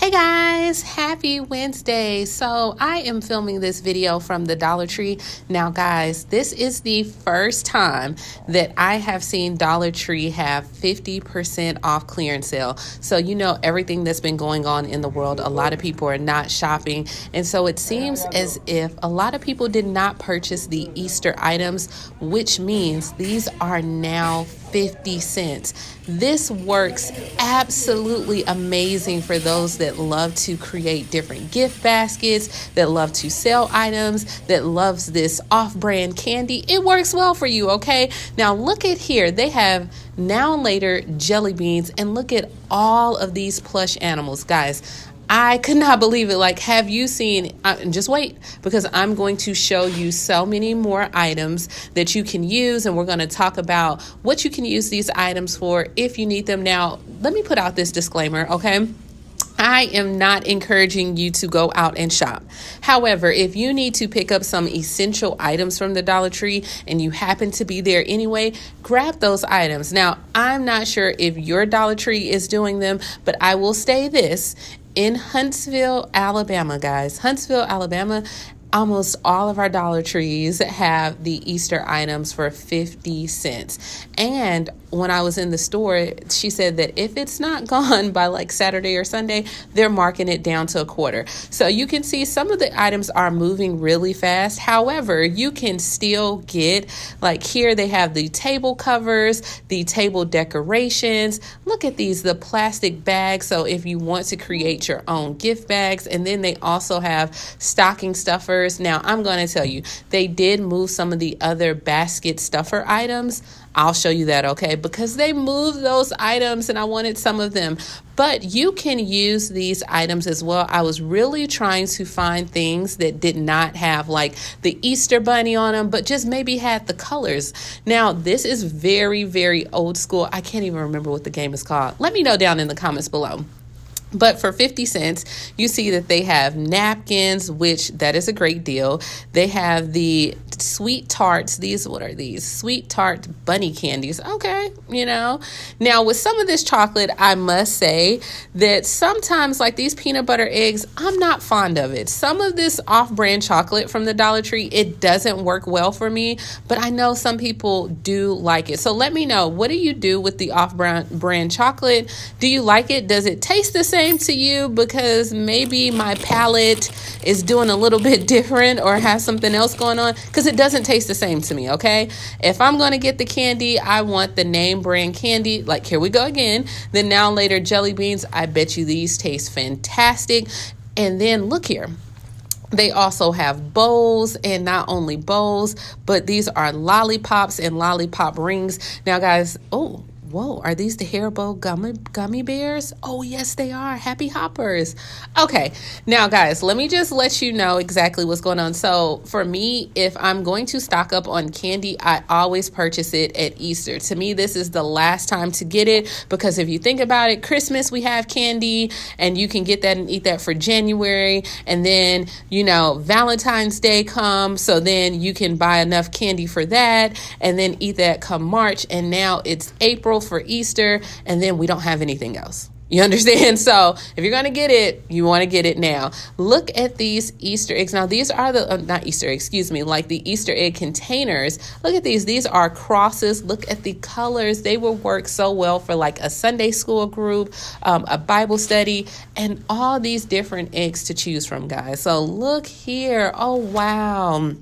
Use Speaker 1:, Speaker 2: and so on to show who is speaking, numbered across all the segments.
Speaker 1: Hey guys, happy Wednesday. So I am filming this video from the Dollar Tree. Now guys, this is the first time that I have seen Dollar Tree have 50% off clearance sale. So you know everything that's been going on in the world, a lot of people are not shopping. And so it seems as if a lot of people did not purchase the Easter items, which means these are now 50 cents. This works absolutely amazing for those that love to create different gift baskets, that love to sell items, that loves this off-brand candy. It works well for you, okay? Now look at here. They have Now and Later jelly beans, and look at all of these plush animals, guys. I could not believe it. Like, have you seen, just wait, because I'm going to show you so many more items that you can use, and we're going to talk about what you can use these items for if you need them. Now, let me put out this disclaimer, okay? I am not encouraging you to go out and shop. However, if you need to pick up some essential items from the Dollar Tree and you happen to be there anyway, grab those items. Now, I'm not sure if your Dollar Tree is doing them, but I will say this. In Huntsville, Alabama, guys, Huntsville, Alabama, almost all of our Dollar Trees have the Easter items for 50 cents. And when I was in the store, she said that if it's not gone by like Saturday or Sunday, they're marking it down to a quarter. So you can see some of the items are moving really fast. However, you can still get, like here they have the table covers, the table decorations. Look at these, the plastic bags. So if you want to create your own gift bags, and then they also have stocking stuffers. Now I'm going to tell you, they did move some of the other basket stuffer items. I'll show you that, okay? Because they moved those items and I wanted some of them. But you can use these items as well. I was really trying to find things that did not have like the Easter bunny on them, but just maybe had the colors. Now, this is very, very old school. I can't even remember what the game is called. Let me know down in the comments below. But for 50 cents, you see that they have napkins, which that is a great deal. They have the sweet tarts. What are these? Sweet tart bunny candies. Okay, you know. Now, with some of this chocolate, I must say that sometimes, like these peanut butter eggs, I'm not fond of it. Some of this off-brand chocolate from the Dollar Tree, it doesn't work well for me, but I know some people do like it. So let me know, what do you do with the off-brand chocolate? Do you like it? Does it taste the same to you? Because maybe my palate is doing a little bit different or has something else going on, because it doesn't taste the same to me, okay? If I'm going to get the candy, I want the name brand candy. Like, here we go again, the Now and Later jelly beans. I bet you these taste fantastic. And then look here. They also have bowls, and not only bowls, but these are lollipops and lollipop rings. Now, guys, oh, whoa, are these the Haribo gummy bears? Oh, yes, they are. Happy Hoppers. Okay, now, guys, let me just let you know exactly what's going on. So for me, if I'm going to stock up on candy, I always purchase it at Easter. To me, this is the last time to get it, because if you think about it, Christmas, we have candy, and you can get that and eat that for January. And then, you know, Valentine's Day comes, so then you can buy enough candy for that and then eat that come March. And now it's April for Easter, and then we don't have anything else. You understand? So if you're going to get it, you want to get it now. Look at these Easter eggs. Now, these are the, not Easter eggs, excuse me, like the Easter egg containers. Look at these. These are crosses. Look at the colors. They will work so well for like a Sunday school group, a Bible study, and all these different eggs to choose from, guys. So look here. Oh, wow.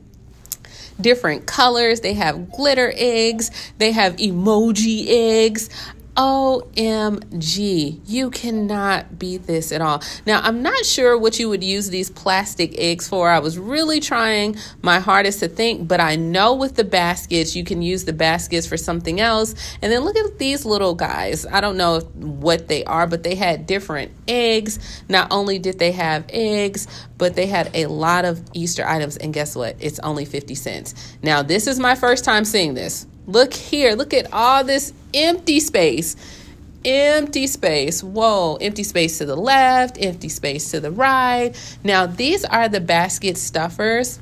Speaker 1: Different colors. They have glitter eggs. They have emoji eggs. OMG, you cannot beat this at all. Now, I'm not sure what you would use these plastic eggs for. I was really trying my hardest to think, but I know with the baskets, you can use the baskets for something else. And then look at these little guys. I don't know what they are, but they had different eggs. Not only did they have eggs, but they had a lot of Easter items. And guess what? It's only 50 cents. Now, this is my first time seeing this. Look here. Look at all this empty space. Empty space. Whoa. Empty space to the left. Empty space to the right. Now, these are the basket stuffers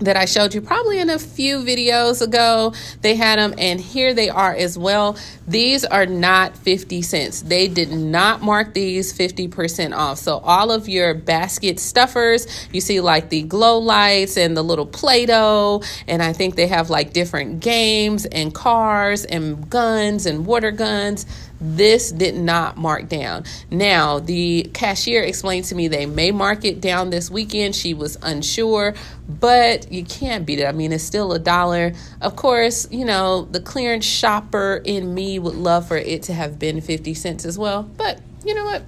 Speaker 1: that I showed you probably in a few videos ago. They had them, and here they are as well. These are not 50 cents. They did not mark these 50% off. So all of your basket stuffers, you see like the glow lights and the little Play-Doh, and I think they have like different games and cars and guns and water guns. This did not mark down. Now, the cashier explained to me they may mark it down this weekend. She was unsure, but you can't beat it. I mean, it's still $1. Of course, you know, the clearance shopper in me would love for it to have been 50 cents as well. But you know what?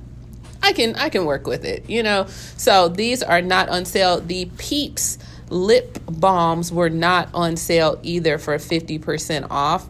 Speaker 1: I can work with it, you know. So these are not on sale. The Peeps lip balms were not on sale either for 50% off.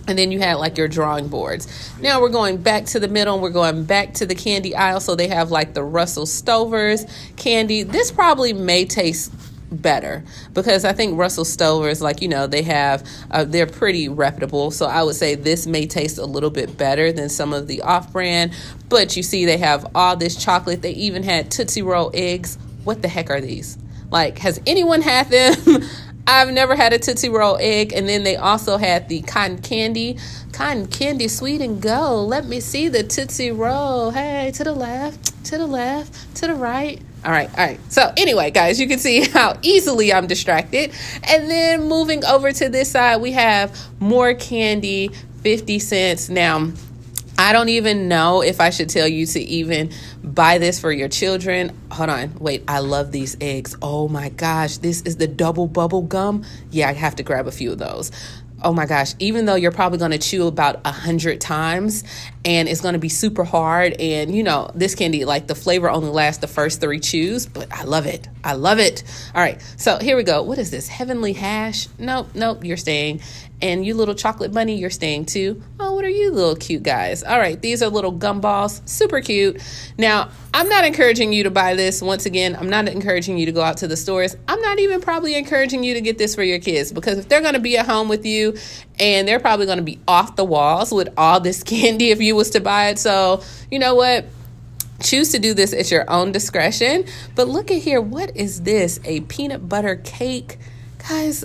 Speaker 1: And then you had like your drawing boards. Now we're going back to the middle. We're going back to the candy aisle. So they have like the Russell Stover's candy. This probably may taste better because I think Russell Stover's, like, you know, they have, they're pretty reputable. So I would say this may taste a little bit better than some of the off-brand. But you see they have all this chocolate. They even had Tootsie Roll eggs. What the heck are these? Like, has anyone had them? I've never had a Tootsie Roll egg. And then they also had the cotton candy sweet and go. Let me see the Tootsie Roll. Hey, to the left, to the left, to the right. All right. So anyway, guys, you can see how easily I'm distracted. And then moving over to this side, we have more candy, 50 cents. Now, I don't even know if I should tell you to even buy this for your children. Hold on. Wait, I love these eggs. Oh my gosh. This is the double bubble gum. Yeah, I have to grab a few of those. Oh my gosh, even though you're probably going to chew about 100 times and it's going to be super hard. And you know, this candy, like the flavor only lasts the first 3 chews, but I love it. I love it. All right, so here we go. What is this? Heavenly Hash? Nope, you're staying. And you little chocolate bunny, you're staying too. Oh, what are you little cute guys? All right, these are little gumballs, super cute. Now, I'm not encouraging you to buy this. Once again, I'm not encouraging you to go out to the stores. I'm not even probably encouraging you to get this for your kids, because if they're going to be at home with you and they're probably going to be off the walls with all this candy if you was to buy it. So, you know what? Choose to do this at your own discretion. But look at here. What is this? A peanut butter cake? Guys,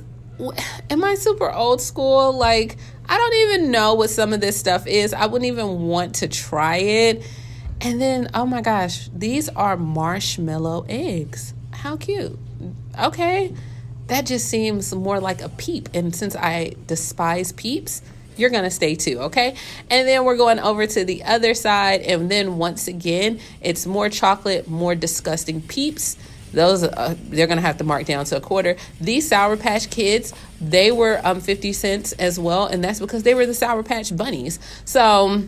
Speaker 1: am I super old school? Like, I don't even know what some of this stuff is. I wouldn't even want to try it. And then, oh my gosh, these are marshmallow eggs. How cute. Okay, that just seems more like a Peep. And since I despise Peeps, you're going to stay too, okay? And then we're going over to the other side. And then once again, it's more chocolate, more disgusting Peeps. Those they're going to have to mark down to $0.25. These Sour Patch Kids, they were 50 cents as well. And that's because they were the Sour Patch Bunnies. So...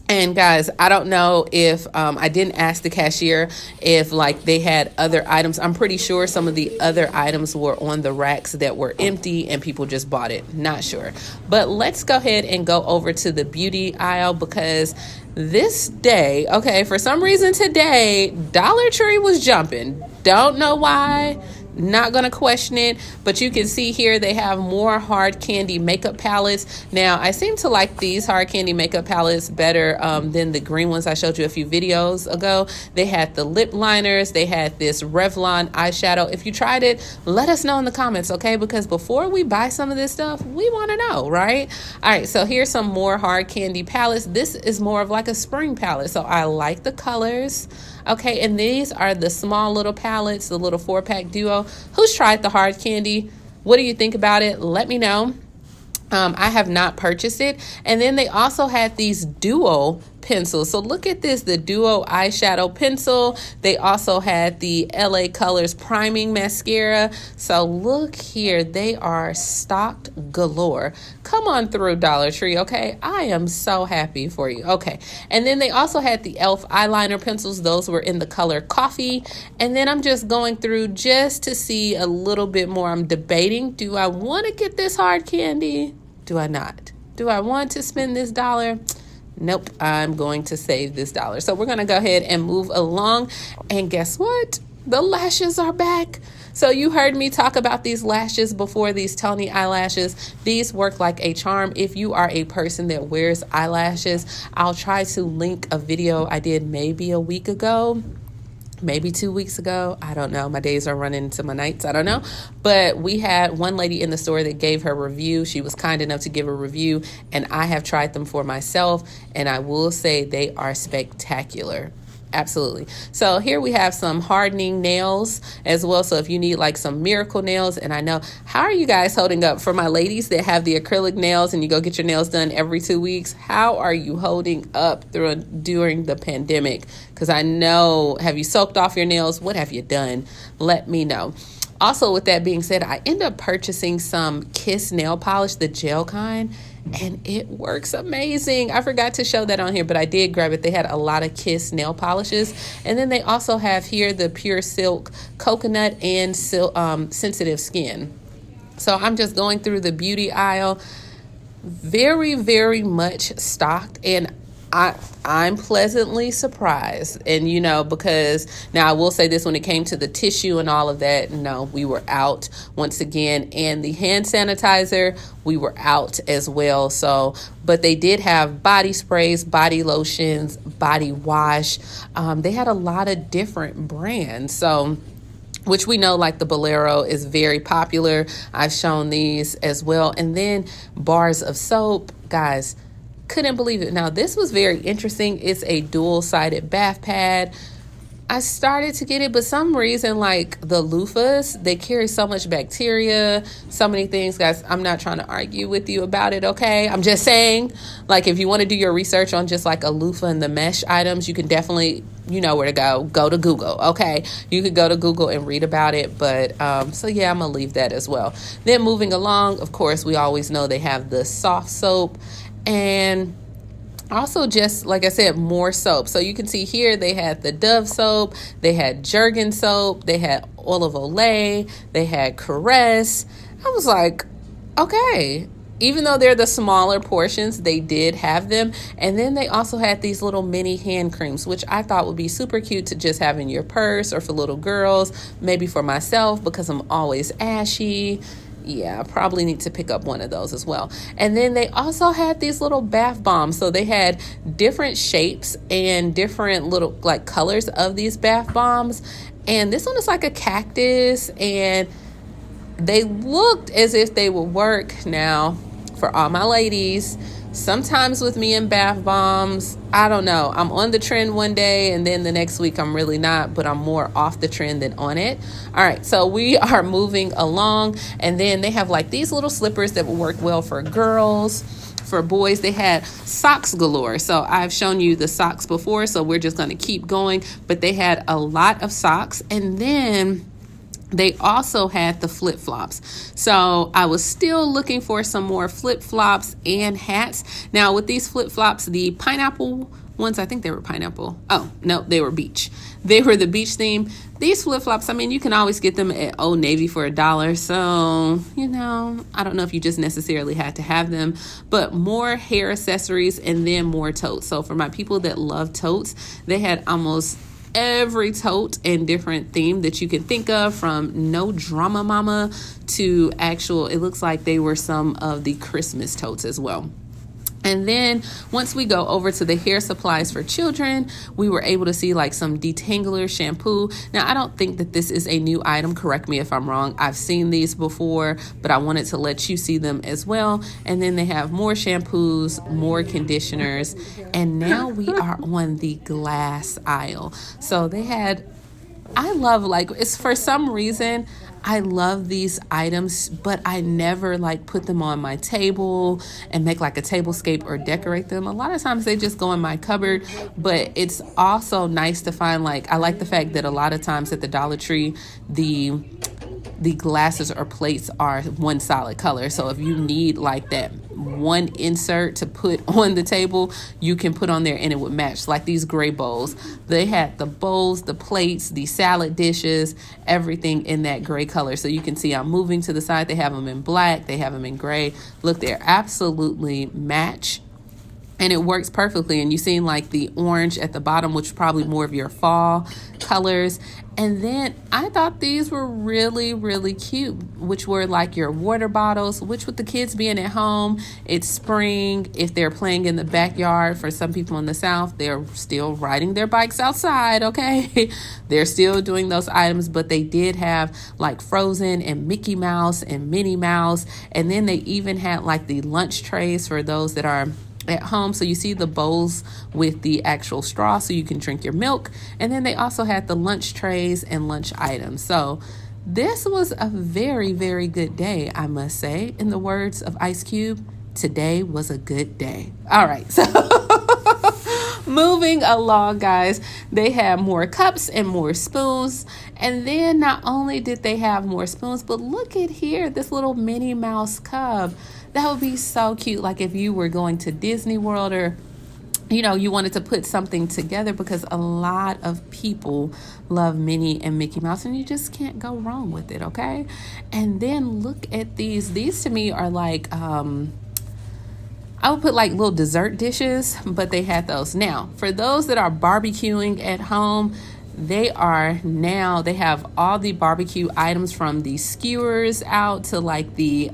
Speaker 1: And guys, I don't know if I didn't ask the cashier if like they had other items. I'm pretty sure some of the other items were on the racks that were empty and people just bought it. Not sure. But let's go ahead and go over to the beauty aisle, because this day, okay, for some reason today, Dollar Tree was jumping. Don't know why. Not gonna question it, but you can see here they have more hard candy makeup palettes. Now, I seem to like these hard candy makeup palettes better than the green ones I showed you a few videos ago. They had the lip liners, they had this Revlon eyeshadow. If you tried it, let us know in the comments, okay? Because before we buy some of this stuff, we want to know, right? All right, so here's some more hard candy palettes. This is more of like a spring palette, so I like the colors. Okay, and these are the small little palettes, the little 4-pack duo. Who's tried the hard candy? What do you think about it? Let me know. I have not purchased it. And then they also had these duo pencils. So look at this, the duo eyeshadow pencil. They also had the LA Colors priming mascara. So look here, they are stocked galore. Come on through, Dollar Tree, okay? I am so happy for you. Okay, and then they also had the e.l.f. eyeliner pencils. Those were in the color coffee. And then I'm just going through just to see a little bit more. I'm debating, do I want to get this hard candy? Do I not? Do I want to spend this $1? Nope, I'm going to save this $1. So we're going to go ahead and move along. And guess what? The lashes are back. So you heard me talk about these lashes before, these Tony eyelashes. These work like a charm. If you are a person that wears eyelashes, I'll try to link a video I did maybe a week ago maybe 2 weeks ago. I don't know. My days are running into my nights. I don't know. But we had one lady in the store that gave her review. She was kind enough to give a review, and I have tried them for myself, and I will say they are spectacular. Absolutely. So here we have some hardening nails as well. So if you need like some miracle nails, and I know, how are you guys holding up? For my ladies that have the acrylic nails and you go get your nails done every 2 weeks, how are you holding up during the pandemic? Because I know, have you soaked off your nails? What have you done? Let me know. Also, with that being said, I end up purchasing some Kiss nail polish, the gel kind, and it works amazing. I forgot to show that on here, but I did grab it. They had a lot of Kiss nail polishes. And then they also have here the Pure Silk Coconut and Sensitive Skin. So I'm just going through the beauty aisle. Very, very much stocked, and I'm pleasantly surprised. And because now I will say this, when it came to the tissue and all of that, no, we were out once again. And the hand sanitizer, we were out as well. So, but they did have body sprays, body lotions, body wash. They had a lot of different brands. So, which we know, like the Bolero is very popular. I've shown these as well. And then bars of soap, guys. Couldn't believe it. Now, this was very interesting. It's a dual-sided bath pad. I started to get it, but some reason, like the loofahs, they carry so much bacteria, so many things. Guys, I'm not trying to argue with you about it, okay? I'm just saying, like, if you want to do your research on just like a loofah and the mesh items, you can definitely, you know where to go. Go to Google, okay? You could go to Google and read about it. But so yeah, I'm gonna leave that as well. Then moving along, of course, we always know they have the soft soap. And also, just like I said, more soap. So you can see here they had the Dove soap, they had Jergens soap, they had Olive Olay, they had Caress. I was like, okay. Even though they're the smaller portions, they did have them. And then they also had these little mini hand creams, which I thought would be super cute to just have in your purse, or for little girls, maybe for myself because I'm always ashy. Yeah, I probably need to pick up one of those as well. And then they also had these little bath bombs. So they had different shapes and different little like colors of these bath bombs. And this one is like a cactus, and they looked as if they would work. Now, for all my ladies, sometimes with me and bath bombs, I don't know. I'm on the trend one day, and then the next week I'm really not, but I'm more off the trend than on it. All right, so we are moving along, and then they have like these little slippers that will work well for girls. For boys, they had socks galore. So I've shown you the socks before, so we're just going to keep going. But they had a lot of socks, and then they also had the flip-flops. So I was still looking for some more flip-flops and hats. Now with these flip-flops, the pineapple ones, I think they were pineapple. Oh, no, they were beach. They were the beach theme. These flip-flops, I mean, you can always get them at Old Navy for $1. So, I don't know if you just necessarily had to have them, but more hair accessories and then more totes. So for my people that love totes, they had almost every tote and different theme that you can think of, from No Drama Mama to actual, it looks like they were some of the Christmas totes as well. And then once we go over to the hair supplies for children, we were able to see like some detangler shampoo. Now, I don't think that this is a new item. Correct me if I'm wrong. I've seen these before, but I wanted to let you see them as well. And then they have more shampoos, more conditioners. And now we are on the glass aisle. So they had, I love, like, it's for some reason, I love these items, but I never like put them on my table and make like a tablescape or decorate them. A lot of times they just go in my cupboard, but it's also nice to find, like, I like the fact that a lot of times at the Dollar Tree, the glasses or plates are one solid color. So if you need like that one insert to put on the table, you can put on there and it would match. Like these gray bowls, they had the bowls, the plates, the salad dishes, everything in that gray color. So you can see I'm moving to the side. They have them in black, they have them in gray. Look, they're absolutely match. And it works perfectly. And you seen like the orange at the bottom, which is probably more of your fall colors. And then I thought these were really, really cute, which were like your water bottles, which with the kids being at home, it's spring. If they're playing in the backyard, for some people in the South, they're still riding their bikes outside, okay? They're still doing those items, but they did have like Frozen and Mickey Mouse and Minnie Mouse. And then they even had like the lunch trays for those that are at home. So you see the bowls with the actual straw so you can drink your milk. And then they also had the lunch trays and lunch items. So this was a very, very good day, I must say. In the words of Ice Cube, today was a good day. All right, so moving along, guys, they have more cups and more spoons. And then not only did they have more spoons, but look at here, this little Minnie Mouse cup. That would be so cute. Like if you were going to Disney World, or you wanted to put something together, because a lot of people love Minnie and Mickey Mouse, and you just can't go wrong with it, okay? And then look at these. These to me are like, I would put like little dessert dishes, but they had those. Now, for those that are barbecuing at home, they have all the barbecue items, from the skewers out to like the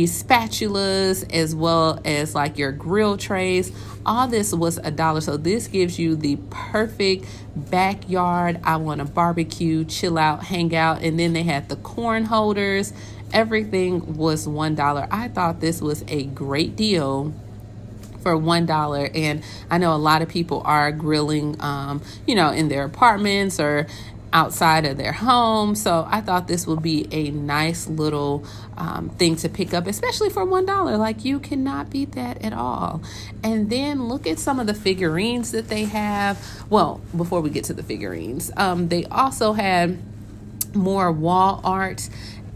Speaker 1: spatulas, as well as like your grill trays. All this was $1. So this gives you the perfect backyard, I want to barbecue, chill out, hang out. And then they had the corn holders. Everything was $1. I thought this was a great deal for $1. And I know a lot of people are grilling, in their apartments or outside of their home. So I thought this would be a nice little thing to pick up, especially for $1. Like, you cannot beat that at all. And then look at some of the figurines that they have. Well, before we get to the figurines, they also had more wall art.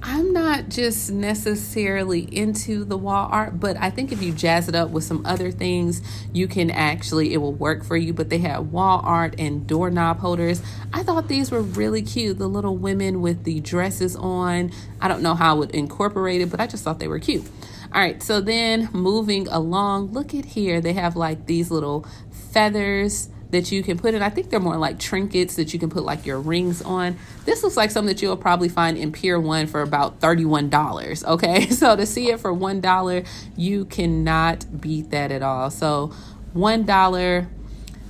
Speaker 1: I'm not just necessarily into the wall art, but I think if you jazz it up with some other things, it will work for you. But they had wall art and doorknob holders. I thought these were really cute. The little women with the dresses on. I don't know how I would incorporate it, but I just thought they were cute. All right, so then moving along, look at here. They have like these little feathers that you can put in. I think they're more like trinkets that you can put like your rings on. This looks like something that you'll probably find in Pier 1 for about $31, okay? So to see it for $1, you cannot beat that at all. So $1,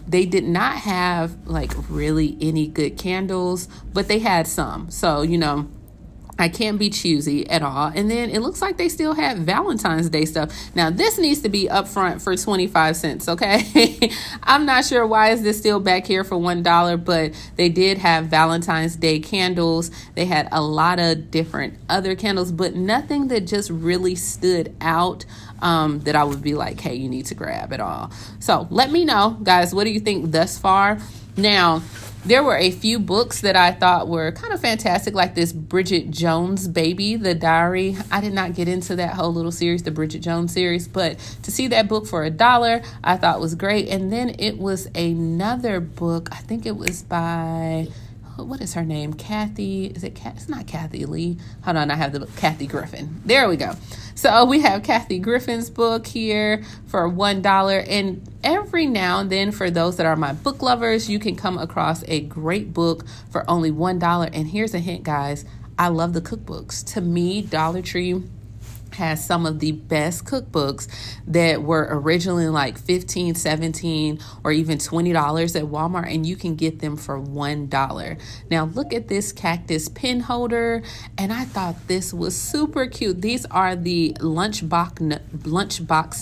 Speaker 1: they did not have like really any good candles, but they had some. So, I can't be choosy at all. And then it looks like they still had Valentine's Day stuff. Now, this needs to be up front for 25 cents, okay? I'm not sure why is this still back here for $1, but they did have Valentine's Day candles. They had a lot of different other candles, but nothing that just really stood out that I would be like, hey, you need to grab at all. So let me know, guys, what do you think thus far? Now, there were a few books that I thought were kind of fantastic, like this Bridget Jones Baby, the Diary. I did not get into that whole little series, the Bridget Jones series, but to see that book for $1, I thought was great. And then it was another book, I think it was by, what is her name? Kathy, is it It's not Kathy Lee. Hold on, I have the Kathy Griffin. There we go. So we have Kathy Griffin's book here for $1. And every now and then, for those that are my book lovers, you can come across a great book for only $1. And here's a hint, guys. I love the cookbooks. To me, Dollar Tree has some of the best cookbooks that were originally like $15, $17, or even $20 at Walmart, and you can get them for $1. Now look at this cactus pin holder, and I thought this was super cute. These are the lunchbox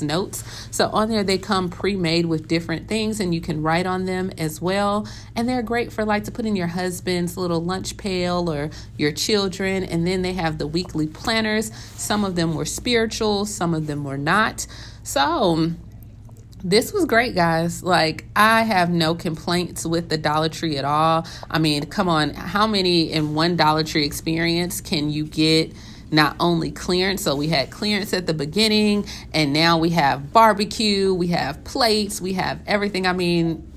Speaker 1: notes. So on there they come pre-made with different things, and you can write on them as well. And they're great for like to put in your husband's little lunch pail or your children. And then they have the weekly planners. Some of them were spiritual, some of them were not. So this was great, guys. Like, I have no complaints with the Dollar Tree at all. I mean, come on, how many in one Dollar Tree experience can you get? Not only clearance, so we had clearance at the beginning, and now we have barbecue, we have plates, we have everything. I mean,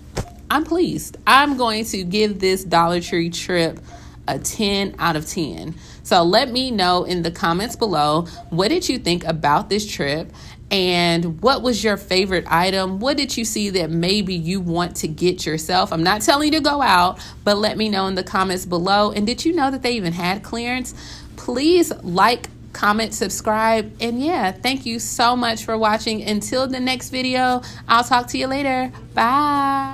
Speaker 1: I'm pleased. I'm going to give this Dollar Tree trip a 10 out of 10. So let me know in the comments below, what did you think about this trip? And what was your favorite item? What did you see that maybe you want to get yourself? I'm not telling you to go out, but let me know in the comments below. And did you know that they even had clearance? Please like, comment, subscribe, and yeah, thank you so much for watching. Until the next video, I'll talk to you later. Bye.